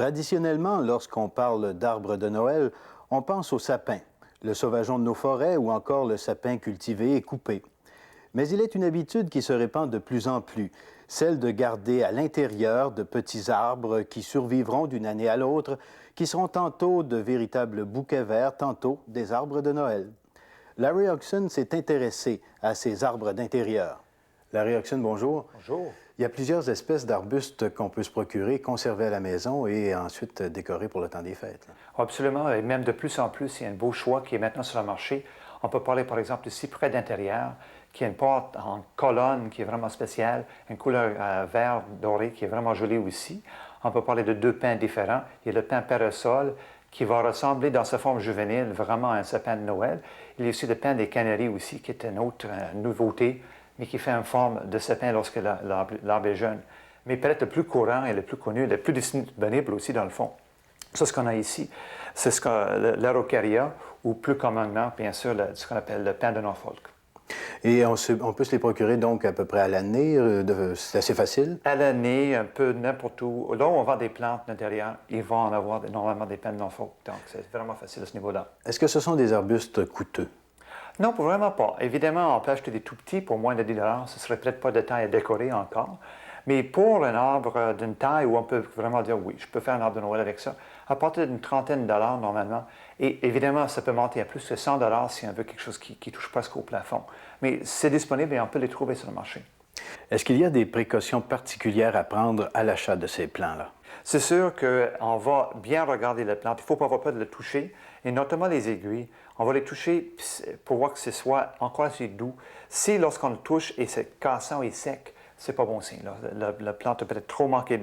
Traditionnellement, lorsqu'on parle d'arbres de Noël, on pense au sapin, le sauvageon de nos forêts ou encore le sapin cultivé et coupé. Mais il est une habitude qui se répand de plus en plus, celle de garder à l'intérieur de petits arbres qui survivront d'une année à l'autre, qui seront tantôt de véritables bouquets verts, tantôt des arbres de Noël. Larry Hodgson s'est intéressé à ces arbres d'intérieur. Larry Hodgson, bonjour. Bonjour. Il y a plusieurs espèces d'arbustes qu'on peut se procurer, conserver à la maison et ensuite décorer pour le temps des fêtes. Absolument, et même de plus en plus, il y a un beau choix qui est maintenant sur le marché. On peut parler par exemple du cyprès d'intérieur, qui a une porte en colonne qui est vraiment spéciale, une couleur vert doré qui est vraiment jolie aussi. On peut parler de deux pins différents. Il y a le pin parasol qui va ressembler dans sa forme juvénile vraiment à un sapin de Noël. Il y a aussi le pin des Canaries aussi, qui est une autre nouveauté, mais qui fait une forme de sapin lorsque l'arbre est jeune. Mais peut-être le plus courant et le plus connu, le plus disponible aussi dans le fond. Ça, ce qu'on a ici, c'est l'Araucaria, ou plus communément, bien sûr, ce qu'on appelle le pin de Norfolk. Et on peut se les procurer donc à peu près à l'année, c'est assez facile? À l'année, un peu n'importe où. Là où on vend des plantes d'intérieur, ils vont en avoir normalement des pins de Norfolk. Donc, c'est vraiment facile à ce niveau-là. Est-ce que ce sont des arbustes coûteux? Non, vraiment pas. Évidemment, on peut acheter des tout petits pour moins de 10 $. Ce ne serait peut-être pas de taille à décorer encore. Mais pour un arbre d'une taille où on peut vraiment dire oui, je peux faire un arbre de Noël avec ça, à partir d'une trentaine de dollars normalement. Et évidemment, ça peut monter à plus que 100 $ si on veut quelque chose qui touche presque au plafond. Mais c'est disponible et on peut les trouver sur le marché. Est-ce qu'il y a des précautions particulières à prendre à l'achat de ces plants-là? C'est sûr qu'on va bien regarder la plante. Il ne faut pas avoir peur de le toucher, et notamment les aiguilles. On va les toucher pour voir que ce soit encore assez doux. Si lorsqu'on le touche et c'est cassant et sec, c'est pas bon signe. La plante a peut-être trop manqué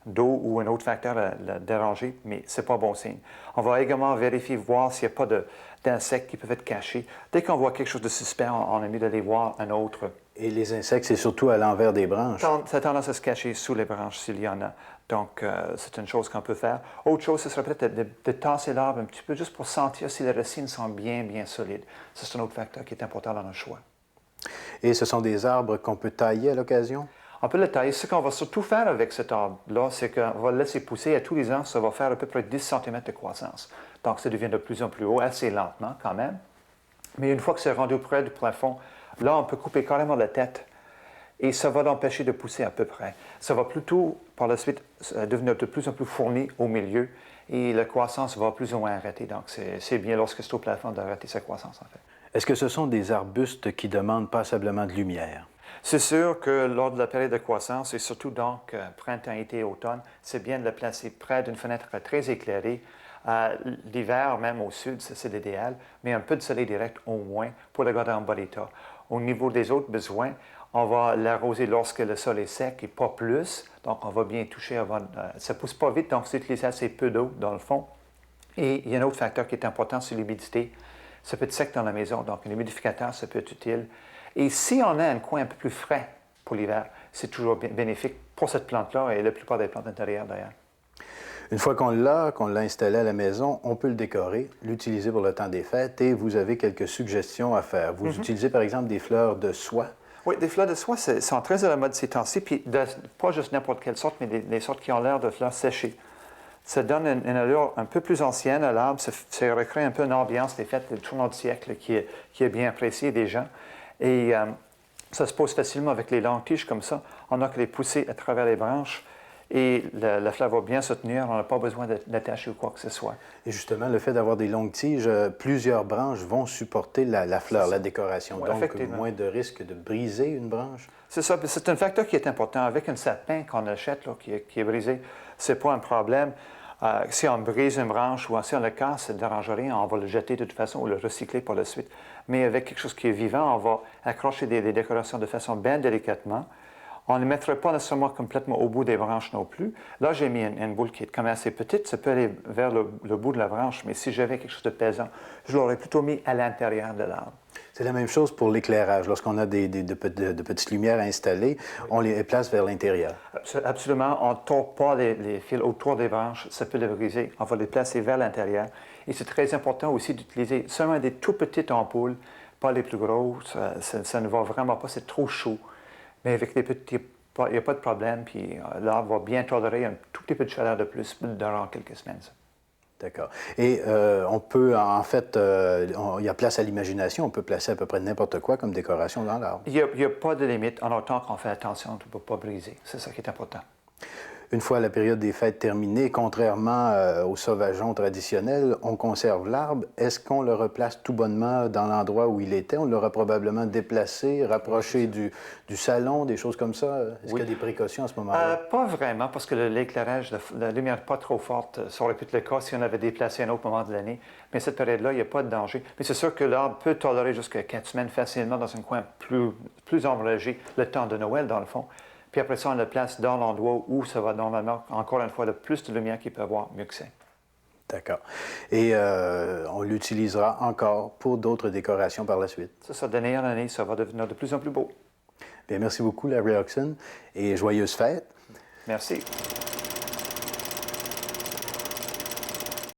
d'eau ou un autre facteur la déranger, mais c'est pas bon signe. On va également vérifier, voir s'il n'y a pas d'insectes qui peuvent être cachés. Dès qu'on voit quelque chose de suspect, on est mieux d'aller voir un autre. Et les insectes, c'est surtout à l'envers des branches? Ça a tendance à se cacher sous les branches s'il y en a. Donc, c'est une chose qu'on peut faire. Autre chose, ce serait peut-être de tasser l'arbre un petit peu juste pour sentir si les racines sont bien, bien solides. Ça, c'est un autre facteur qui est important dans le choix. Et ce sont des arbres qu'on peut tailler à l'occasion? On peut le tailler. Ce qu'on va surtout faire avec cet arbre-là, c'est qu'on va le laisser pousser à tous les ans. Ça va faire à peu près 10 cm de croissance. Donc, ça devient de plus en plus haut, assez lentement quand même. Mais une fois que c'est rendu près du plafond, là, on peut couper carrément la tête et ça va l'empêcher de pousser à peu près. Ça va plutôt, par la suite, devenir de plus en plus fourni au milieu et la croissance va plus ou moins arrêter. Donc, c'est bien lorsque c'est au plafond d'arrêter sa croissance, en fait. Est-ce que ce sont des arbustes qui demandent passablement de lumière? C'est sûr que lors de la période de croissance, et surtout donc printemps, été, automne, c'est bien de le placer près d'une fenêtre très éclairée. L'hiver, même au sud, c'est l'idéal, mais un peu de soleil direct au moins pour le garder en bon état. Au niveau des autres besoins, on va l'arroser lorsque le sol est sec et pas plus. Donc, on va bien toucher avant. Ça ne pousse pas vite, donc c'est utiliser assez peu d'eau dans le fond. Et il y a un autre facteur qui est important, c'est l'humidité. Ça peut être sec dans la maison, donc un humidificateur, ça peut être utile. Et si on a un coin un peu plus frais pour l'hiver, c'est toujours bénéfique pour cette plante-là et la plupart des plantes intérieures d'ailleurs. Une fois qu'on l'a installé à la maison, on peut le décorer, l'utiliser pour le temps des fêtes et vous avez quelques suggestions à faire. Vous utilisez par exemple des fleurs de soie. Oui, des fleurs de soie sont très à la mode ces temps-ci, puis pas juste n'importe quelle sorte, mais des sortes qui ont l'air de fleurs séchées. Ça donne une allure un peu plus ancienne à l'arbre, ça recrée un peu une ambiance des fêtes du tournant du siècle qui est bien appréciée des gens. Et ça se pose facilement avec les longues tiges comme ça. On n'a que les pousser à travers les branches et la fleur va bien se tenir. On n'a pas besoin d'attacher ou quoi que ce soit. Et justement, le fait d'avoir des longues tiges, plusieurs branches vont supporter la fleur, la décoration. Oui, donc, moins de risque de briser une branche. C'est ça. C'est un facteur qui est important. Avec un sapin qu'on achète là, qui est brisé, ce n'est pas un problème. Si on brise une branche ou si on le casse, ça ne dérange rien. On va le jeter de toute façon ou le recycler par la suite. Mais avec quelque chose qui est vivant, on va accrocher des décorations de façon bien délicatement. On ne les mettrait pas nécessairement complètement au bout des branches non plus. Là, j'ai mis une boule qui est quand même assez petite. Ça peut aller vers le bout de la branche, mais si j'avais quelque chose de pesant, je l'aurais plutôt mis à l'intérieur de l'arbre. C'est la même chose pour l'éclairage. Lorsqu'on a de petites lumières installées, on les place vers l'intérieur. Absolument. On ne tord pas les fils autour des branches. Ça peut les briser. On va les placer vers l'intérieur. Et c'est très important aussi d'utiliser seulement des tout petites ampoules, pas les plus grosses. Ça ne va vraiment pas. C'est trop chaud. Mais avec des petits Il n'y a pas de problème, puis l'arbre va bien tolérer un tout petit peu de chaleur de plus durant quelques semaines. D'accord. Et on peut, en fait, il y a place à l'imagination, on peut placer à peu près n'importe quoi comme décoration dans l'arbre. Il n'y a pas de limite, en autant qu'on fait attention, on ne peut pas briser. C'est ça qui est important. Une fois la période des fêtes terminée, contrairement au sauvageon traditionnel, on conserve l'arbre. Est-ce qu'on le replace tout bonnement dans l'endroit où il était? On l'aura probablement déplacé, rapproché du salon, des choses comme ça? Est-ce qu'il y a des précautions à ce moment-là? Pas vraiment, parce que l'éclairage, la lumière n'est pas trop forte. Ça aurait pu être le cas si on avait déplacé à un autre moment de l'année. Mais cette période-là, il n'y a pas de danger. Mais c'est sûr que l'arbre peut tolérer jusqu'à 4 semaines facilement dans un coin plus ombragé, le temps de Noël, dans le fond. Puis après ça, on le place dans l'endroit où ça va normalement, encore une fois, le plus de lumière qu'il peut avoir, mieux que c'est. D'accord. Et on l'utilisera encore pour d'autres décorations par la suite. Ça, d'année en année, ça va devenir de plus en plus beau. Bien, merci beaucoup, Larry Hodgson, et joyeuses fêtes. Merci.